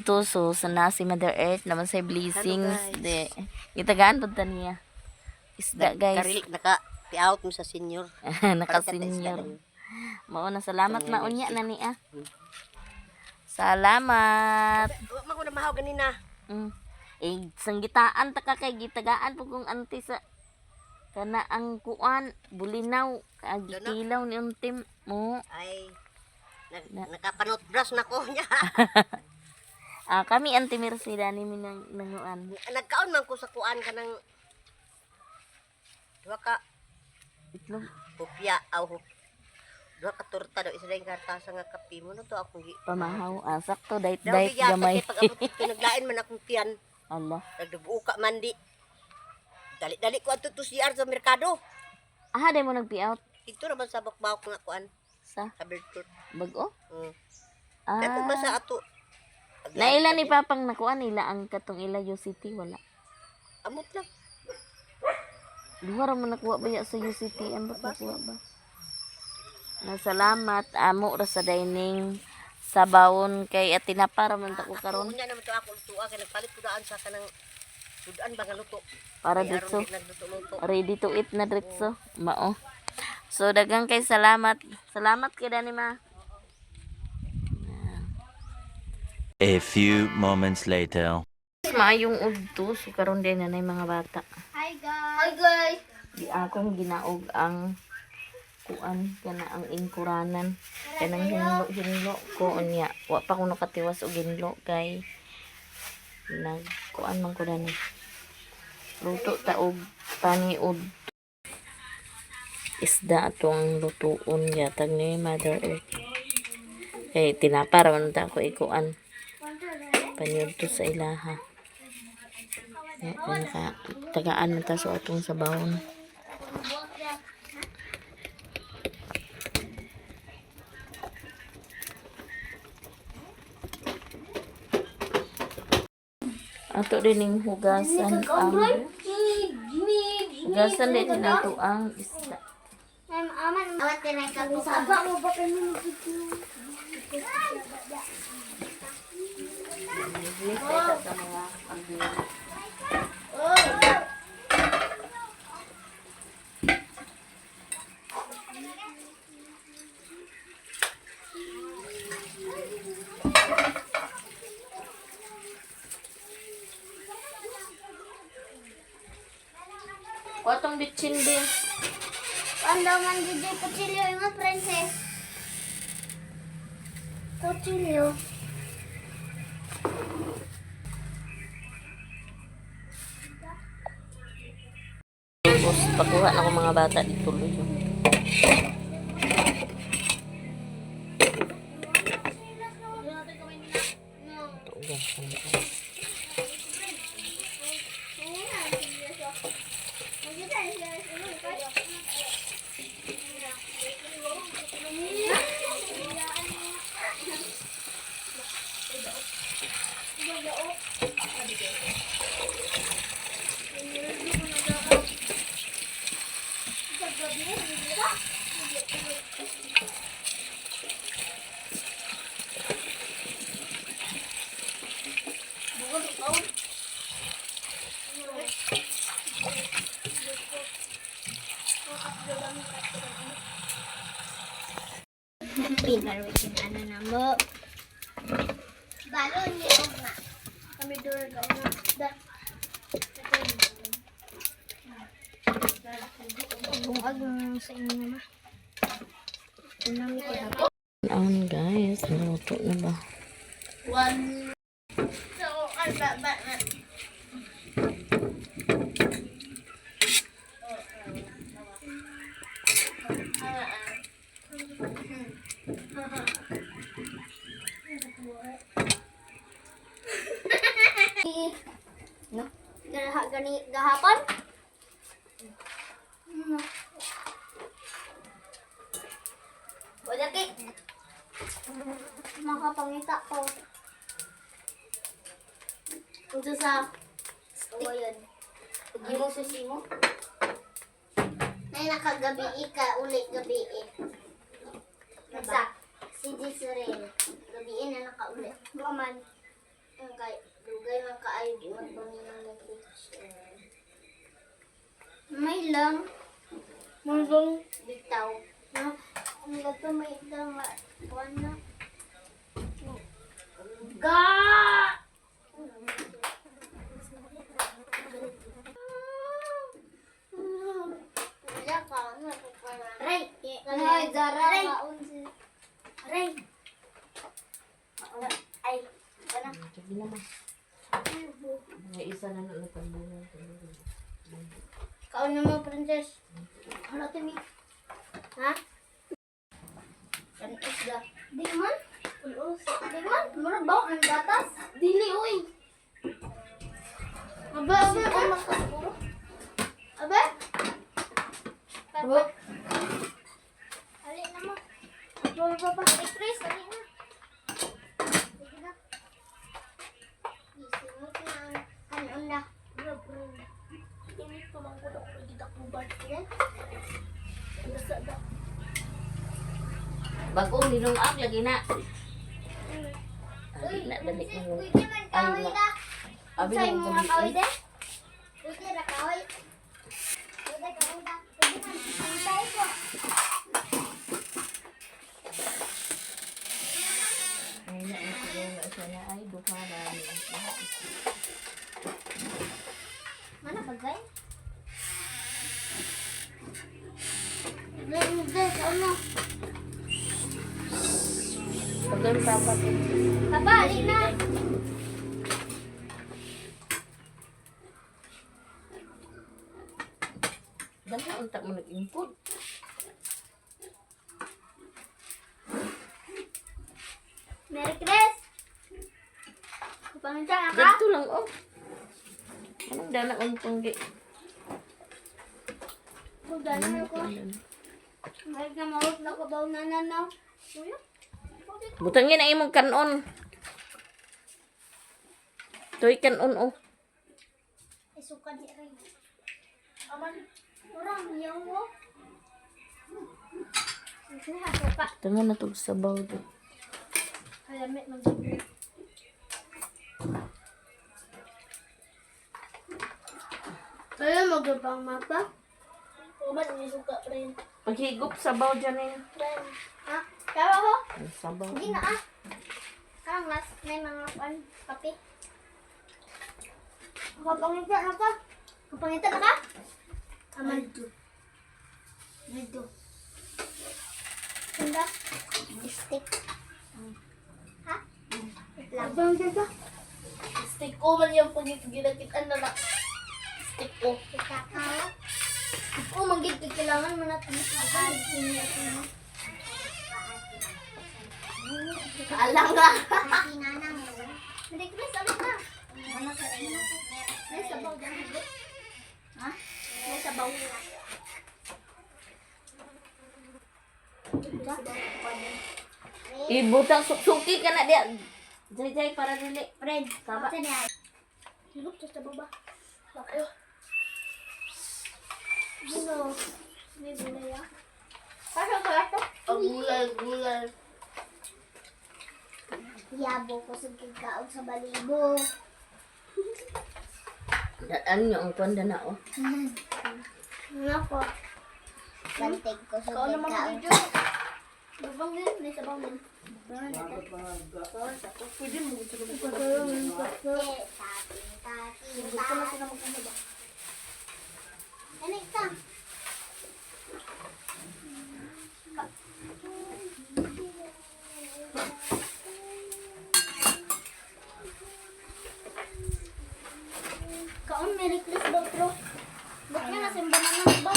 udto so sana si Mother Earth naman sa blessings de itagaan pud ta niya isda guys naka-out mo sa senior naka-senior mao na salamat na unya na niya salamat mako na mahaw ganina sanggitaan ta ka kay gitagaan pud kung anti sa kana ang kuan bulinaw agitilaw ni untim mo ay nakapanot brush na ko niya. Kami anti Mercy dani mi nanguan. Nagkaon man ko sa kuan kanang duha ka itlog hupya aw duha ka torta daw isa dayong kartasa nga kape mo no to akong pamahaw sakto dait gamay. Pag abot pinaglain man akong tiyan. Allah. Nagdubuo ka man di. Dali ko adto to CR sa merkado. Day mo nag-out. Ito naman sa bakbawk nga kuan. Sa Bertut. Bago? Dako ba sa ato? Naila ni papang nakuan nila ang katong ila UCT wala. Amot lang. Duha ra man nakuha ba ya sa UCT ang nakuha ba? Nasalamat amo ra sa dining sa bawon kay atinapa ra man ta ko karon. Unya naman to ako lutuan kay nagpalit ko daan sa kanang sudan ba nga luto. Para ditso. Ready to eat na ditso. Mao. So dagang kay salamat. Salamat kay dani ma. A few moments later. Maayong udto so karon din nanay mga bata. Hi guys. Di akong ginaog ang kuan kana ang ingkuranan kanang hinlo ko unya. Wa pa ko nakatiwas og hinlo kay nag kuan man ko dani. Luto ta og paniud. Isda atong lutuon yatag ni Mother Earth. Kay tinapa ra man ta ko ikuan. Panyod to sa ilaha. Tagaan na taso atong sabawon. Ato din yung hugasan ang hugasan din nato ang isda. Awat tinay ka ko. Saba mo ba kayo Sa mga pagdili. Kuatong bitchin din. Ando man DJ kutsilyo yung princess. Kutsilyo. Tapos pakuha na ko mga bata dito tuloy. Pinarwikin ano na mo. Balon ni Ogna. Kami door ka na. Bungag sa inyo naman. Ang guys, naluto na ba? One. So, gahapon? Wala ki. Makapangita ko. Ito sa stick. Hindi mo susi mo. May nakagabi ka, ulit gabi Sa si Jisurel. Gabiin na nakaulit. Bukaman. Ang kay dugay man kaayo di man bangin ang Netflix. May lang. May lang bitaw. No? Ang gato may lang kuan na. Ga! Ray, ay dara maunsi. Ray. Ay, kana. Sige naman. May isa na natanong. Kaon na mo, princess. Ano to mi? Ha? Kan isda. Di man? Ulos. Di man? Mura ba ang gatas? Dili uy. Aba, aba, makapuro. Aba? Aba? Ali na mo. Aba, Chris, ali na. Sige na. Isimot na ang kanon na. Ini tulang ko daw ko kita kuban. Yan. Basta da. Bagong nilungag lagi na. Abi na dali mo. Pwede man kahoy na. da. Abi Say na mo mo nga kahoy de. Pwede ra kahoy. Pwede kahoy da. Pwede man. Antay ko. Ay na ang siguro siya na ay duha na. Mana bagay? Hindi, ano? Pagod papa ko. Papa, ali na. Dahil untak mo nag-input. Merry Chris. Pangita ka? Ganito lang oh. Anong dala ang panggi? Magdala ko. Mahal na mahal na kabaw na nanaw. Kuya? Butangin ang imong kanon. Toy kanon oh. Isuka di rin. Aman. Orang yaw mo. Sige ha, suka. Tama na to sa baw do. Kalamit mag-gabi. Kaya magabang mapa? Uman, may suka rin. Paghigop sa baw dyan eh. Ha? Kaya ko? Ang sabaw. Hindi na ah. Kangas, may mga kape. Kapangita na ka? Kapangita na ka? Amaldo. Amaldo. Ganda. Stick. Ha? Kapangita ka? Stick ko man yung pagkikita na lang. Stick ko. Kakao. Stick ko, manggit kailangan mo natin. Alang nga. Hindi, Chris, ano ka? May sabaw dyan, hindi? Ha? May sabaw. Ibutang suki ka na diya. Jay para dili. Fred, Saba. saan yan? Hilop sa sabaw ba? Bakyo. Ano? May gulay ah. Pasok ka ito? Gulay. Yabo ko sa kikaog sa balibo. Ano nyo ang panda na oh. Ano ko? Bantig ko sa Ikaw naman kikaog. video. Babang din, may sabaw din. Pwede mo gusto ko. Tating. Gusto na sila magkano. Ano ito? Kaon, Merry Christmas daw, bro. Ba't nga nasimba na ng ba?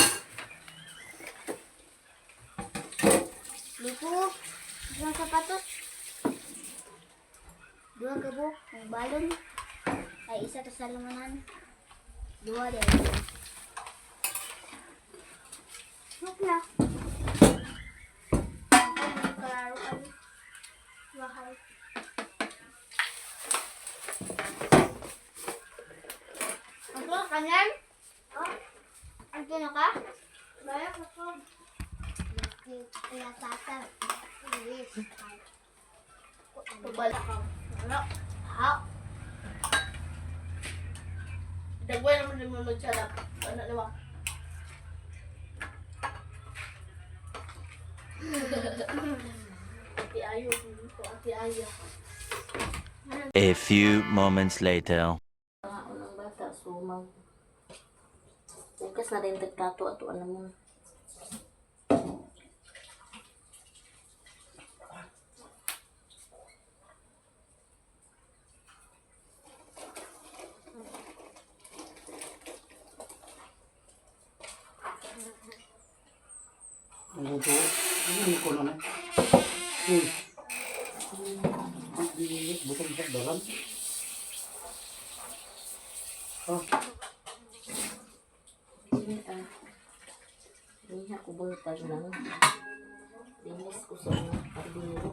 Lupo. Dua sapatos. Dua gabok. May balon. Ay, isa to sa lumunan. Dua din. Huwag na. Kalaro kami. Mahal. Ano? Kanyan? Oh? Ano na ka? Bayak ako. Kaya tata. Yes. Pabala ka. Ano? Ha? Dagway naman din mo magsalap. Ano naman? Ati ayo dito, ati ayo. A few moments later. Mga unang bata, so Bukas na rin tagtato ato ano mo. Ang ito, hindi ko na na. Hindi, bukan sa dalam. Oh, Hindi ako buntag lang. Dinis ko sa mga kaldero.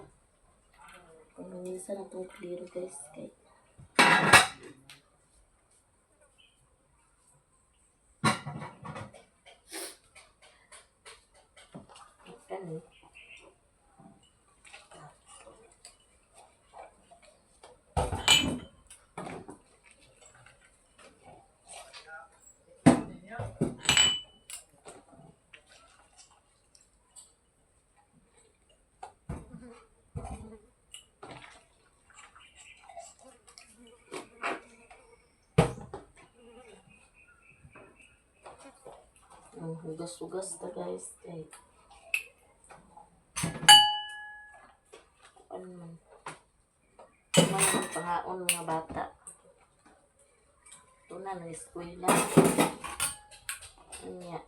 Pag-uwisan na itong kaldero guys. Kay Ano? Ang hugas-hugas na guys. Kay ano man. Ano man pangaon mga bata. Ito na, na-eskwela. Ano niya.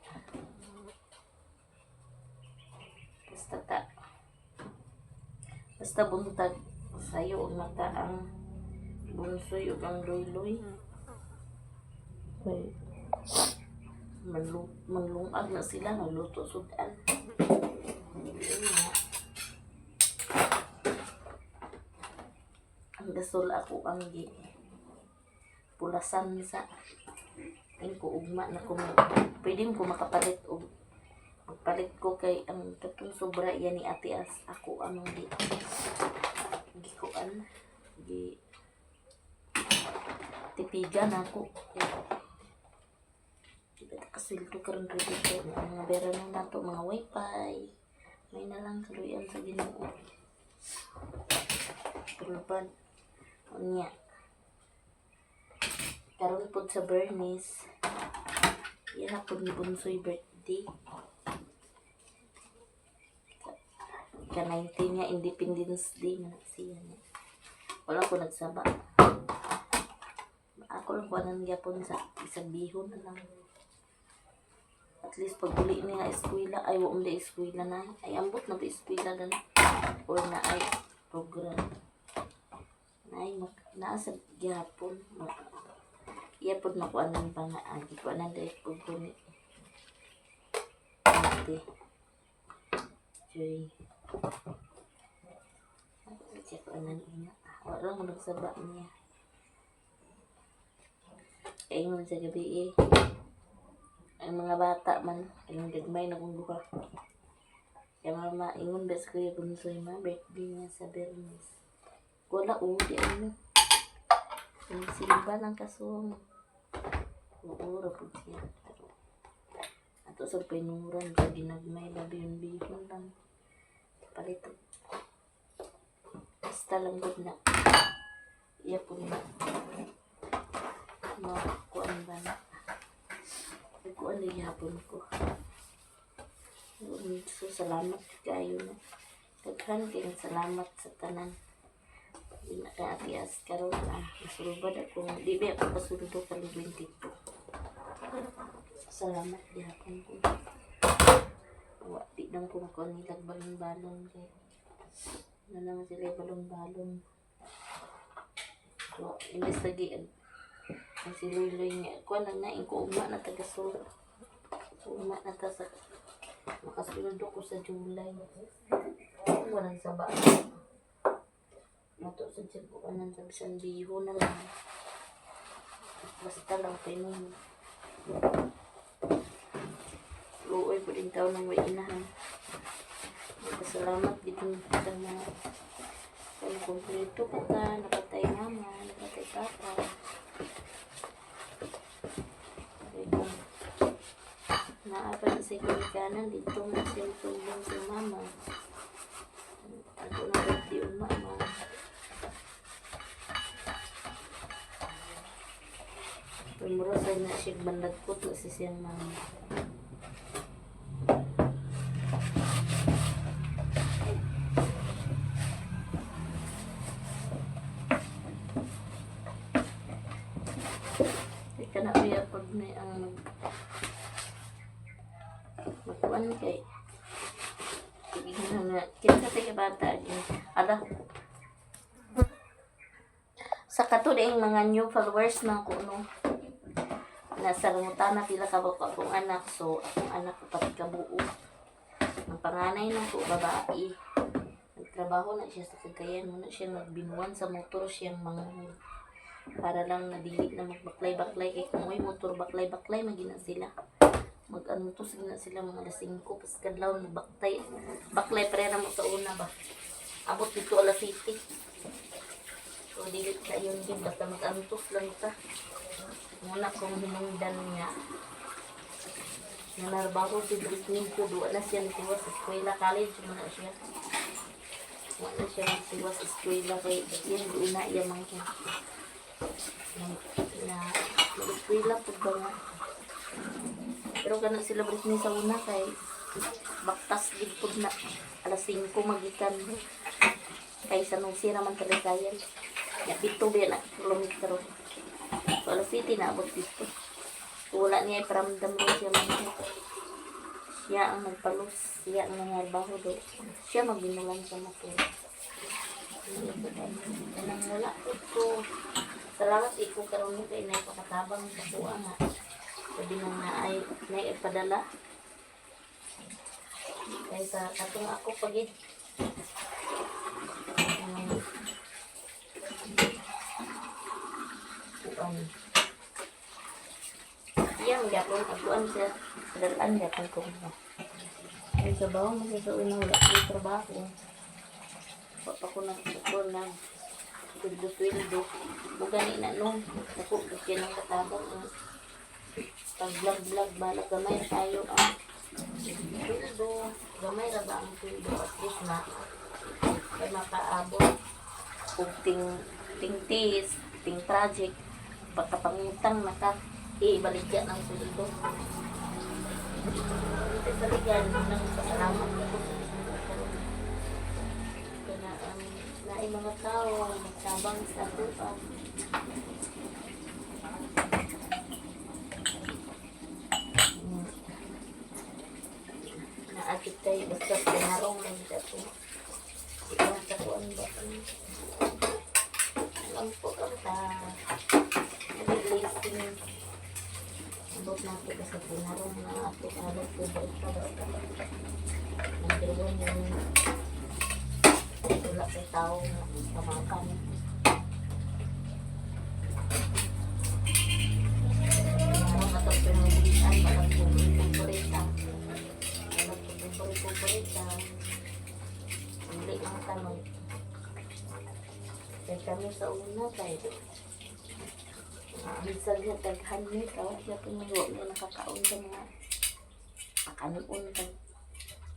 Basta buntag. Sayo ang mata ang bunsoy o ang loy-loy. Okay. Manlungag na sila, nagluto sudan. Yun nga. Ang gasol ako ang pulasan sa yung ko ugma na kung pwede ko makapalit o magpalit ko kay ang katong sobra yan ni Ate As ako anong gikuan tipigan ako kasildo karon dito mga bera na nato mga wifi may na lang kaluyan sa Ginoo pero unya karon pod sa Bernice yan na pod ni Bunsoy birthday ka 19 niya Independence Day na siya niya wala ko nagsaba ako lang kuanan gyapon sa isang bihon na lang at least pag uli niya eskwela ay wala na eskwela na ay ambot na ba eskwela na or na ay program ay nasa gyapon iya pod makuanan pa nga agi ko anan direct pod ko ni ate joy check ko anan ina wala mo nagsaba niya ingon sa gabi ang mga bata man ang gagmay na kung buka kaya mama ingon bes ko yung bunsoy ma birthday niya sa Bernice wala di ano yung silba ng kasong uura po siya ato sa pinuran sa ginagmay labi yung bihon lang palito basta lang good na iya po na kuan ba na kuan na yapon ko so salamat kayo na daghan kayong salamat sa tanan yun na ka Ate As karon masulubad ako di ba ako pasulod ko karon 22 salamat yapon ko di lang ko makuha nilag balong-balong kay na naman sila balong-balong so imbes lagi ang si Loy-Loy nga kuha lang na ko ugma na taga-sul ugma na ta sa makasulod ko sa July walang saba mato sa dyan ko kanan sa bisan biho na lang basta lang kayo nung luoy po din tao ng may inahan salamat dito sa mga kung kumpleto pa ka nakatay mama nakatay papa sa kanikanan dito na siya tumbang sa mama. Ako na pati yung mama. Tumurasay na siya bandagkot na si siyang mama. Ika na biya pag may ang magkuhan kay kinakatay ka bata ala sa katuling mga new followers na ko no nasa rangutana pila ka ba akong anak so akong anak ko pati kabuo ang panganay na ko babae nagtrabaho na siya sa Cagayan muna siya nagbinuan sa motor siyang mga para lang nadili na magbaklay-baklay kay kung may motor baklay-baklay magina sila mag-ano to sila mga alas 5 pas kadlaw na baklay pre na mo sa una ba abot dito alas 7 so dili ka yun din basta mag-antos lang ka muna kung hinungdan niya nanarbaho si Britney ko doon na siya natiwas sa eskwela college muna siya wala siya natiwas sa eskwela kay yan doon na iya mga na eskwela po ba nga pero kana sila Britney sa una kay baktas gipod na alas 5 magikan kay sa nung sira man kalagayan ya pito ba na kilometro so alas 7 na abot dito so, wala niya iparamdam rin siya mga siya ang nagpalos siya ang nangarbaho do siya magbinulang sa motor anong wala ito salamat iko karon mo kay naipakatabang sa kuha nga sabi nang naipadala kaya sa katong ako pagid kuan iya magyapon aguan siya dalan yapon ko ay sabaw mo sa una wala akong trabaho pa ko na sweldo bugani na nung ako kasi nang katabang pag vlog bala gamay tayo ang sweldo gamay ra ba ang sweldo at least na kay makaabot kung ting project pagkapangutang naka ibaligya ng sweldo ito baligan ng pasalamat ko kaya naay mga tao magtabang sa tupa naakit kayo basta pinarong lang dito ilang kakuan ba alam po kang nag-listing abot natin kasi pinarong na ato alam po ba ito basta nagdiwan yung wala kay tao na tamakan pinarong ato pinangulitan balang pumpulit-pumpulit hindi ang tanong kaya kami sa una tayo minsan niya taghan niya kawat niya tumulo niya nakakaon sa mga pakanuon kang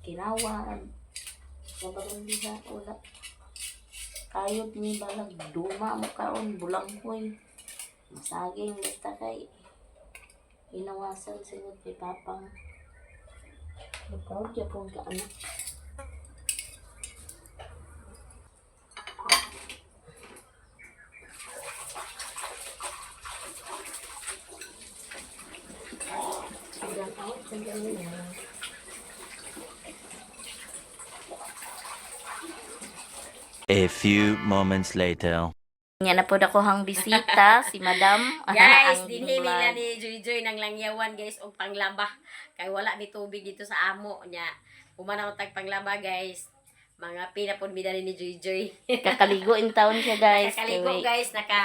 kinawan sa barang diha wala kayod ni balag duma mo kaon bulanghoy masaging basta kay inawasan sinod kay papang ikaw dyan po ka anak. Hanggang out, hanggang nila. A few moments later. Nga na po ako hang bisita, si Madam. Guys, Ang dinhi nila vlog. ni Joy ng langyawan guys og panglaba. Kay wala ni tubig dito sa amo nya. Umana ko tag panglaba guys. Mga pinapon bidali ni Joy. Kakaligo in town siya guys. Nakakaligo Kaya- guys, naka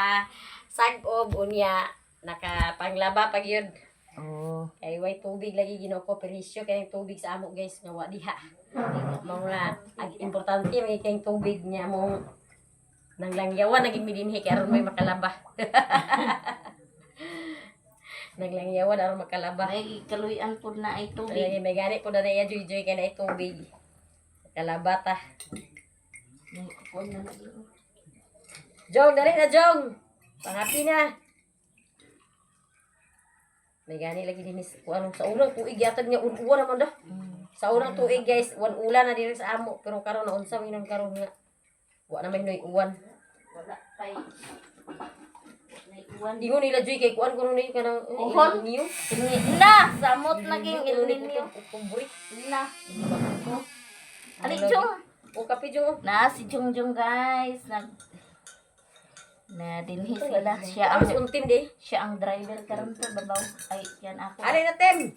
sagob unya, naka panglaba pag yun. Oh. Kay way tubig lagi ginoko perisyo kay tubig sa amo guys nga wa diha. Mga importante may kay tubig niya mong nang langyawan naging midinhi kay aron may makalaba. Naglangyawan aron makalaba. May kaluyan po na ay tubig. May gani po na iya joy kay na tubig. Kalaba ta. May kukuan na lagi. Jong, dali na Jong. Pangapi na. May gani lagi din kung anong sa unang tuig yatag niya uwan naman daw. Sa unang tuig guys, ulan na din sa amo pero karon na unsa minang karon nga. Wa na may noy uwan. Wala pay. May uwan. Di mo nila joy kay kuan kuno ni kanang Uhon? niyo. Na! Samot naging El Nino. Kumburi. Na. Ali Jong. O kape Jong. Na si Jong guys. Na dinhi sila. Siya Ang si ang untim di. siya ang driver karon to babaw. Ay yan ako. Ali na tem.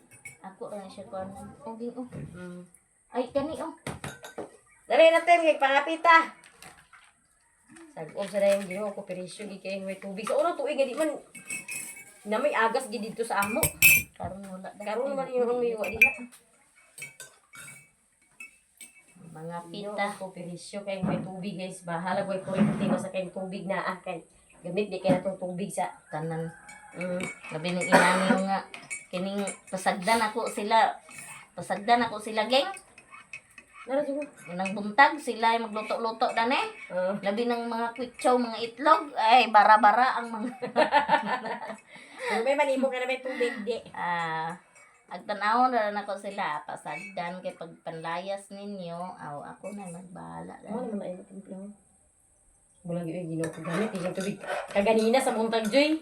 Ako ra siya kuan. Uging Ay kani Dali na tem kay pangapita. Sagom sa dayon Ginoo ko perisyo di kay may tubig. Sa unang tuig nga di man na may agas gid dito sa amo. karon wala na. Karon naman yung may wa diha. Mga Pita pita. ko perisyo kay may tubig guys. Bahala ko kuryente sa kay tubig na kay gamit di kay natong tubig sa Tanan. mm, Labi ng inani nga kining pasagdan ako sila. Pasagdan ako sila geng. nara jud. Nang buntag sila ay magluto-luto dane. Uh, Labi ng mga kwitsaw, mga itlog. Ay, bara-bara ang mga... kung may manimo ka na may tubig di. Agtanaw na ako sila. Pasagdan kay pagpanlayas ninyo. Aw, ako na magbahala. Ano naman ay timplaw. Mula gyud Ginoo ko gamit di yung tubig. Kaganina sa buntag joy.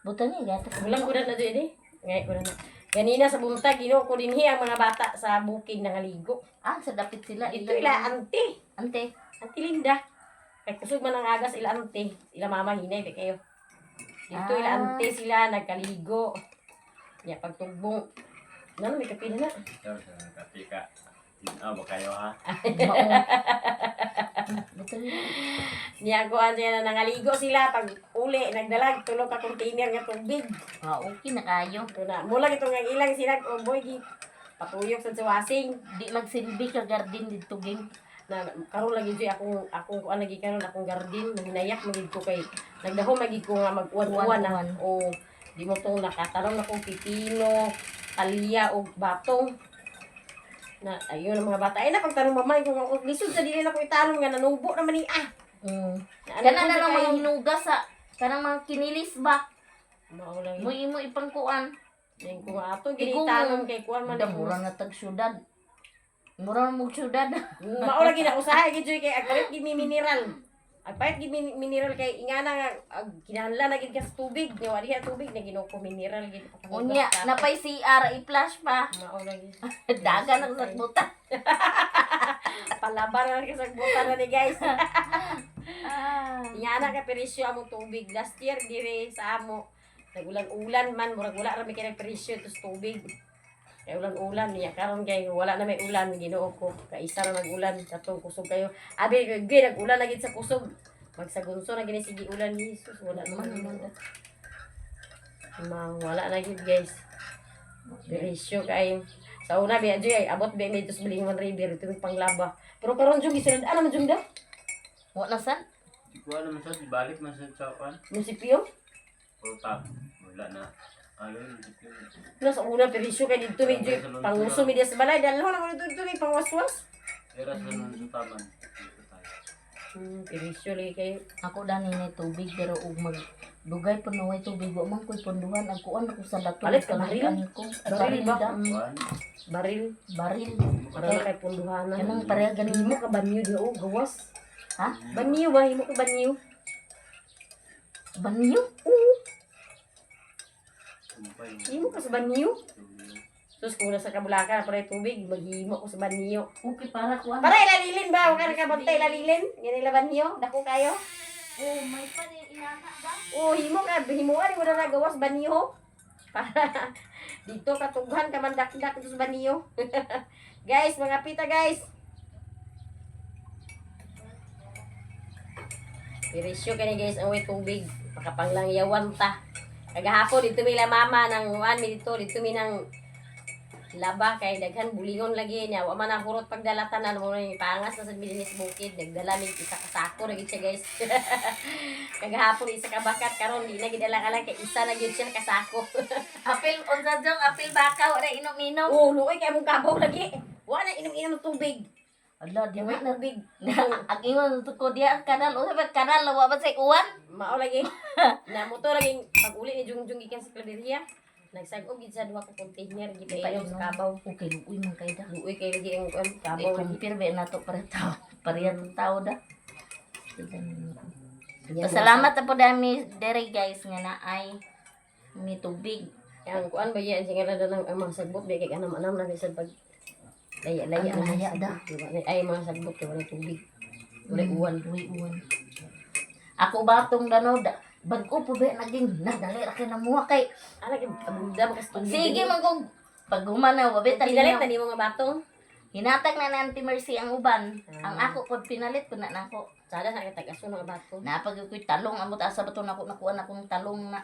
Buto niya, gata. Walang kudat na joy di. Ngay ko na. Ganina sa buntag Ginoo ko dinhi ang mga bata sa bukid nangaligo. Sa dapit sila. Ito ila auntie. Ante. Auntie Linda. Kay kusog man ang agas ila auntie. Ila mama hinay di kayo. Dito ila auntie sila nagkaligo. Ya pagtugbong. Ano may kapila na. Katika. Ba kayo ha? Buto niya. Niya ko na nangaligo sila pag uli nagdalag tulo ka container nga tubig. Okay na kayo. Ito na. Mula itong ang ilang sila oh boy gi patuyok sa wasing. Di magsilbi ka garden dito, geng. Na karon lagi joy akong kuan lagi karon akong garden hinayak magid ko kay nagdaho magid ko nga mag-uwan-uwan na Uwan-uwan. o di mo tong nakatarong na kong pipino, palya o batong na ayun ang mga bata ay na pagtanong mamay kung ako lisod sa dili na ko itanong nga nanubo naman ni Kana na lang mga hinugas sa kanang mga kinilis ba? maulang Mo imo ipangkuan. yung kung ato Ikaw, ginitanong kay kuan man Mura na tag syudad. Mura na mo syudad. maula gid ako usahay gid joy kay agpalit gid mi mineral. Agpalit gid mi mineral kay ingana nga kinahanglan na gid ka sa tubig, nya wali ha tubig na ginuko mineral gid. Unya, napay CR i-flash pa. maula gid. Dagan ang sagbutan. Palaban na ka sa buta na ni guys. Ah. Ingana ka perisyo among tubig last year dire sa amo. Nagulan-ulan man murag wala ra mi kay perisyo tus tubig. Kay ulan-ulan niya karon kay wala na may ulan Ginoo ko. Kaisa ra nag-ulan katong kusog kayo. Abi gid nag-ulan na gid sa kusog. Magsagunso na gini sige ulan ni Jesus wala naman. Wala na gid guys. Perisyo kay sa una biya joy abot biya medyo sa Bilingon River ito yung panglaba. Pero karon jud gisunod ano man jud da? Wa na san? Di ko alam sa balik man sa chapan. Munisipyo? Protap. Wala na. Ayun. Nasa una perisyo kay dito medyo panguso mi sa balay dalaw na mo dito may pangwaswas. Era sa nun sa taman. Perisyo lagi kay Ako dani na tubig pero ug mag dugay pa naway tubig wa man koy ponduhan ang kuan ako sa dato Palit ka baril? ko. Baril ba? da. Kuan. baril Baril. para na kay punduhanan. Kanang pareha ganin Himo mo. ka banyo di oh gawas. Ha? Banyo ba himo ka banyo? Banyo? Kumpay. Himo ka sa banyo? Sus kung nasa kabulakan para tubig maghimo ko sa banyo. Okay para kuan. Para ilalilin ba? Huwag ka nakabantay ilalilin. Yan ila banyo. Dako kayo. Oh, may pa ni inana ba? Oh, himo ka. Himuan mo na nagawas banyo. Para dito katughan ka man dak-dak dito sa banyo. Guys, mga pita guys. Pirisyo ka ni guys ang way tubig. Makapanglang yawan ta. Kagahapon dito mi la mama ng 1 minute dito mi nang laba kay daghan bulingon lagi niya wa man nahurot pagdalatan na mo ni pangas na sa bilinis bukid nagdala mig isa ka sako na gid siya guys. Kagahapon isa ka bakat karon di na gidala ka lang kay isa na gyud siya ka sako. Apil unsa jong apil baka wala inom-inom. Oh, luoy kay mong kabaw lagi. Wa na inom-inom ng tubig. Ala di Di ba na na tubig. ang ingon ko diya ang kanal unsa ba kanal wa ba say uwan? Mao lagi. Na motor lagi pag uli ni jungjung gikan sa Claveria. Nagsag-og gid sa duha ka container gid ayo sa kabaw. Okay, luoy man kay da. Luoy kay lagi ang Kabaw kabaw lagi. kumpir be na to pare tao. Pareha ng tao da. Yan, Salamat po dami dere guys nga na ay may tubig. Yang kuan ba yan sing ada nang mga sagbot ba kay anam-anam na bisag pag laya-laya Ang na laya da. Ay mga sagbot kay wala tubig. Wala uwan. Uwan. Ako ba tong dano da bag-o po ba naging nadali ra kay namuha kay Ana kay abunda makas tubig. sige man kog pag humana wa beta Pinalit lingaw. na ni mga batong. Hinatag na ni Auntie Mercy ang uban. Ang ako pod pinalit ko na nako. Sada sa katagaso ng bato. Napag ko'y talong amot asa ba to nako nakuha na akong talong na.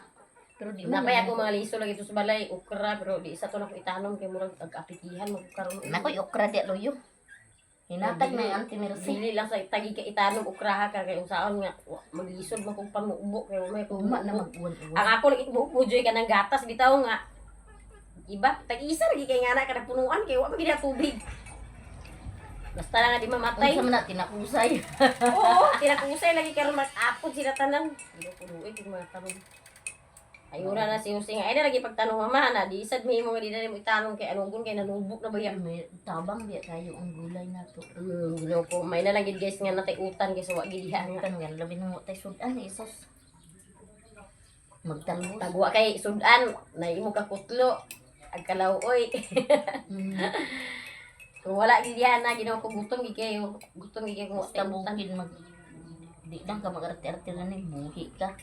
Pero di man Napay ako mga liso lagi to sa balay okra pero di isa to na ko itanom kay murag ag-apikihan mo karon. nakoy okra di loyo. Hinatag na yung Auntie Mercy. Dili lang sa tagi ka itanom okra ha ka kay unsaon nga maglisod man kung pamuubo kay may Uma na kumo. mag-uwan-uwan. Ang ako lagi mo joy ka ng gatas bitaw nga. Iba tag-isa lagi kay nga na kada punuan kay wa magid tubig. Basta lang nga di mamatay. Unsa man na tinakusay. Oo, tinakusay lagi karon mag-apod sila tanan. Hindi ko duwi kung mga tanong. Ayura na si Jose nga. Ay na lagi pagtanong mama na. Di isad may mga di na mo itanong kay anugon kay nanubok na ba yan. May tabang biya kayo ang gulay na to. Ginaw ko. May na lang gid guys nga natay utan kay sa wagi diha nga. Kan nga labi nang tay sudan isos. Magtalbos. Tagwa kay sudan. Na imo ka kutlo. Agkalaw oy. Mm. Kung wala gid diha na ginaw ko gutom gid kayo. Gutom gid kayo kung Basta watay utan. bukid mag di lang ka mag-arte-arte na ni buhi ka.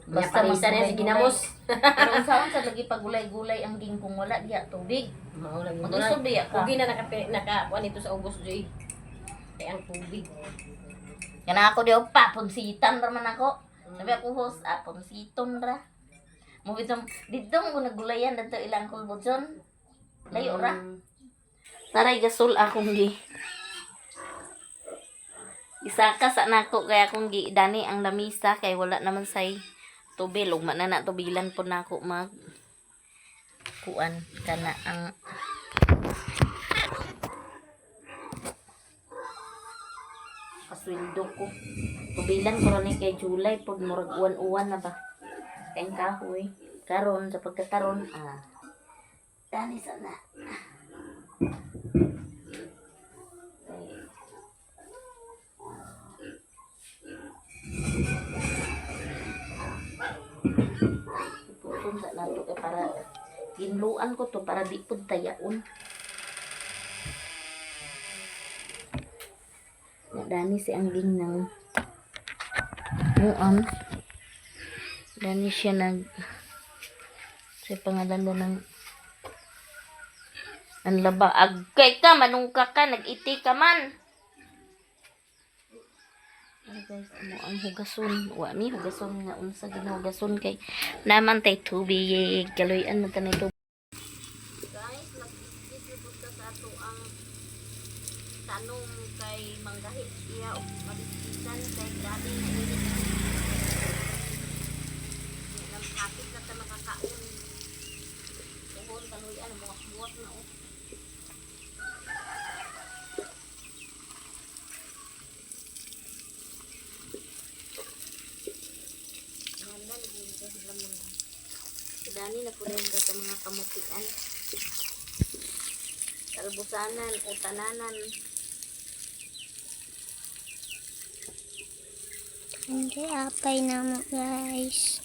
Basta parisa na si ginamos. Pero saan sa lagi pag gulay-gulay ang gingkong wala diya tubig. Mao lagi. Mag-isod diya ka. Ugi na naka kuan ito sa ubos joy. Kay ang tubig. Kana ako di pa punsitan ra man ako. Sabi ako host punsiton ra. Mo bitong dito mo nagulayan dito ilang kulbodson. Layo ra. Taray gasol akong gi. Isa ka sa nako kaya akong gi dani ang lamisa kay wala naman say tubig lugma na na tubilan po nako mag kuan kana ang kasweldo ko. Tubilan ko rin kay July pod murag uwan-uwan na ba. Kay kahoy karon sa pagkakaron dani sana. Iputong sa nato kay para ginluan ko to para di pud tayaon. Dani si angging ng muam. Dani siya nag sa pangalan na ng ang laba agkay ka manungka ka nag-iti ka man. Ay guys, mo ang hugason. Wa mi hugason nga unsa ginahugason kay naman tay tubig. Kaloyan mo tanay tubig. Guys, mag-isip ka sa ato ang tanong kay manggahit siya o madisisan kay grabe na init. Nang kapit na ta makakaon. Tuhon kaloyan mo buwak na o. Dani na po rin sa mga kamutian. Kalbusanan o tananan. Hindi, apay na mo guys.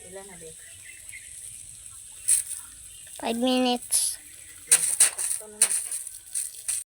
Ilan na, be? 5 minutes. Sakto na.